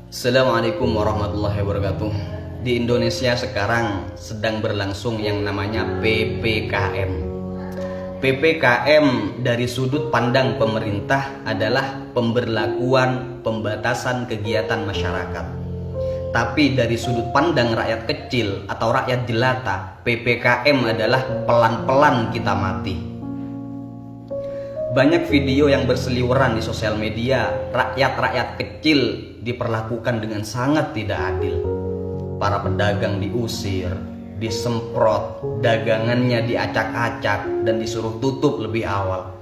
Assalamualaikum warahmatullahi wabarakatuh. Di Indonesia sekarang sedang berlangsung yang namanya PPKM. PPKM dari sudut pandang pemerintah adalah pemberlakuan pembatasan kegiatan masyarakat. Tapi dari sudut pandang rakyat kecil atau rakyat jelata, PPKM adalah pelan-pelan kita mati. Banyak video yang berseliweran di sosial media, rakyat-rakyat kecil diperlakukan dengan sangat tidak adil. Para pedagang diusir, disemprot, dagangannya diacak-acak dan disuruh tutup lebih awal.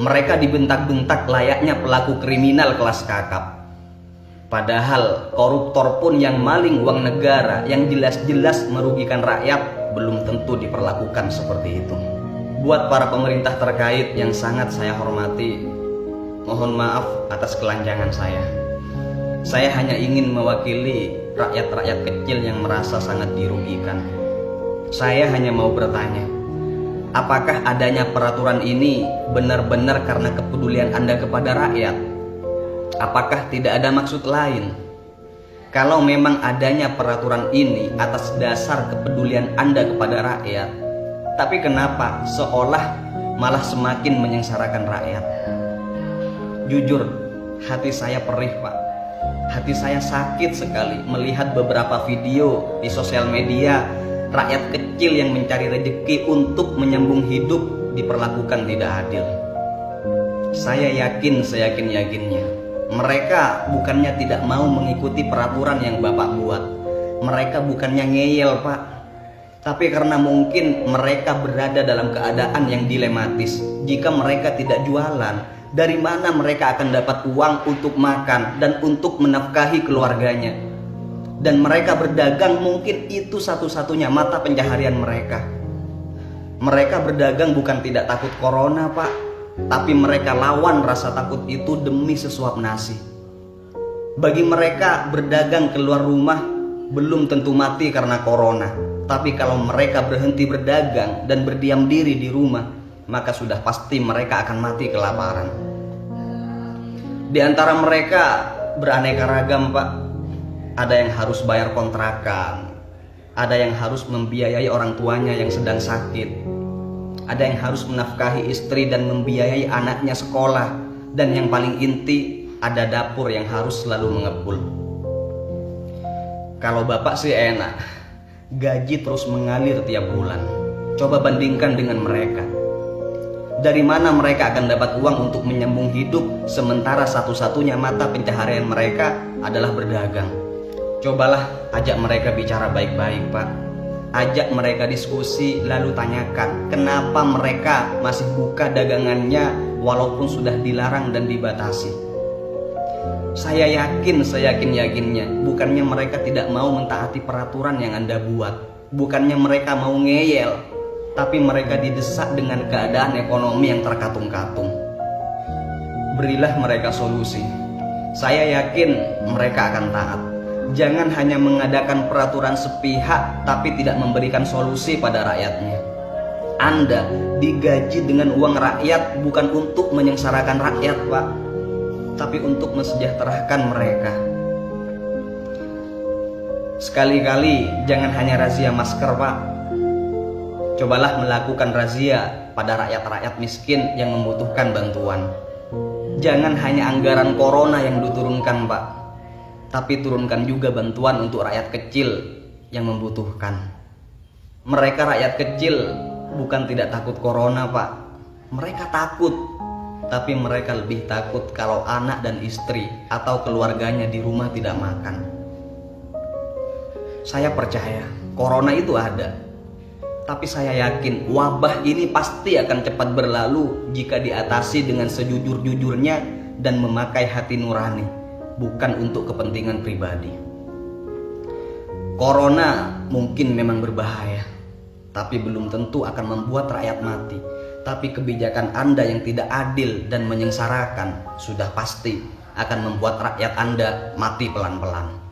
Mereka dibentak-bentak layaknya pelaku kriminal kelas kakap. Padahal koruptor pun yang maling uang negara yang jelas-jelas merugikan rakyat belum tentu diperlakukan seperti itu. Buat para pemerintah terkait yang sangat saya hormati, mohon maaf atas kelancangan saya. Saya hanya ingin mewakili rakyat-rakyat kecil yang merasa sangat dirugikan. Saya hanya mau bertanya, apakah adanya peraturan ini benar-benar karena kepedulian Anda kepada rakyat? Apakah tidak ada maksud lain? Kalau memang adanya peraturan ini atas dasar kepedulian Anda kepada rakyat, tapi kenapa seolah malah semakin menyengsarakan rakyat? Jujur, hati saya perih, Pak. Hati saya sakit sekali melihat beberapa video di sosial media rakyat kecil yang mencari rezeki untuk menyambung hidup diperlakukan tidak adil. Saya yakin seyakin-yakinnya mereka bukannya tidak mau mengikuti peraturan yang Bapak buat. Mereka bukannya ngeyel, Pak, tapi karena mungkin mereka berada dalam keadaan yang dilematis. Jika mereka tidak jualan, dari mana mereka akan dapat uang untuk makan dan untuk menafkahi keluarganya? Dan mereka berdagang mungkin itu satu-satunya mata pencaharian mereka. Mereka berdagang bukan tidak takut corona, Pak, tapi mereka lawan rasa takut itu demi sesuap nasi. Bagi mereka berdagang keluar rumah belum tentu mati karena corona, tapi kalau mereka berhenti berdagang dan berdiam diri di rumah, maka sudah pasti mereka akan mati kelaparan. Di antara mereka beraneka ragam, Pak. Ada yang harus bayar kontrakan, ada yang harus membiayai orang tuanya yang sedang sakit, ada yang harus menafkahi istri dan membiayai anaknya sekolah, dan yang paling inti ada dapur yang harus selalu mengepul. Kalau Bapak sih enak, gaji terus mengalir tiap bulan. Coba bandingkan dengan mereka. Dari mana mereka akan dapat uang untuk menyambung hidup, sementara satu-satunya mata pencaharian mereka adalah berdagang? Cobalah ajak mereka bicara baik-baik, Pak. Ajak mereka diskusi, lalu tanyakan kenapa mereka masih buka dagangannya walaupun sudah dilarang dan dibatasi. Saya yakin seyakin-yakinnya bukannya mereka tidak mau mentaati peraturan yang Anda buat, bukannya mereka mau ngeyel, tapi mereka didesak dengan keadaan ekonomi yang terkatung-katung. Berilah mereka solusi. Saya yakin mereka akan taat. Jangan hanya mengadakan peraturan sepihak tapi tidak memberikan solusi pada rakyatnya. Anda digaji dengan uang rakyat bukan untuk menyengsarakan rakyat, Pak, tapi untuk mensejahterakan mereka. Sekali-kali jangan hanya razia masker, Pak. Cobalah melakukan razia pada rakyat-rakyat miskin yang membutuhkan bantuan. Jangan hanya anggaran corona yang diturunkan, Pak, tapi turunkan juga bantuan untuk rakyat kecil yang membutuhkan. Mereka rakyat kecil bukan tidak takut corona, Pak. Mereka takut, tapi mereka lebih takut kalau anak dan istri atau keluarganya di rumah tidak makan. Saya percaya corona itu ada, tapi saya yakin wabah ini pasti akan cepat berlalu jika diatasi dengan sejujur-jujurnya dan memakai hati nurani, bukan untuk kepentingan pribadi. Corona mungkin memang berbahaya, tapi belum tentu akan membuat rakyat mati. Tapi kebijakan Anda yang tidak adil dan menyengsarakan sudah pasti akan membuat rakyat Anda mati pelan-pelan.